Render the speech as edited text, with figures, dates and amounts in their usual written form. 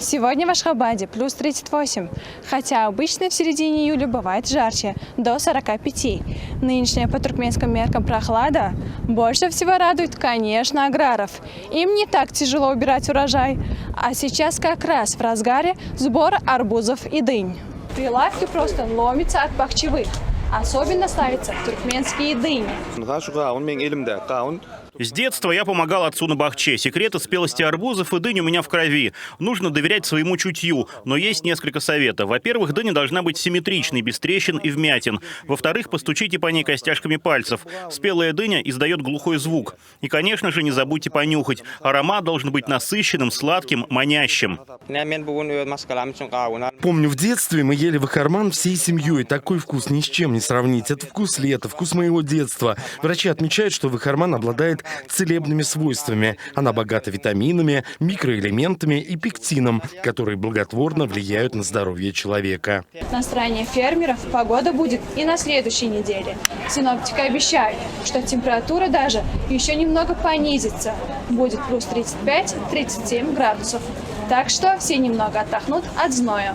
Сегодня в Ашхабаде плюс 38, хотя обычно в середине июля бывает жарче, до 45. Нынешняя по туркменским меркам прохлада больше всего радует, конечно, аграров. Им не так тяжело убирать урожай, а сейчас как раз в разгаре сбор арбузов и дынь. Прилавки просто ломятся от бахчевых. Особенно ставятся туркменские дыни. С детства я помогал отцу на бахче. Секреты спелости арбузов и дынь у меня в крови. Нужно доверять своему чутью, но есть несколько советов. Во-первых, дыня должна быть симметричной, без трещин и вмятин. Во-вторых, постучите по ней костяшками пальцев. Спелая дыня издает глухой звук. И, конечно же, не забудьте понюхать. Аромат должен быть насыщенным, сладким, манящим. Помню, в детстве мы ели вахарман всей семьей. Такой вкус ни с чем не сравнить. Это вкус лета, вкус моего детства. Врачи отмечают, что вахарман обладает целебными свойствами. Она богата витаминами, микроэлементами и пектином, которые благотворно влияют на здоровье человека. Настроение фермеров погода будет и на следующей неделе. Синоптики обещают, что температура даже еще немного понизится. Будет плюс 35-37 градусов. Так что все немного отдохнут от зноя.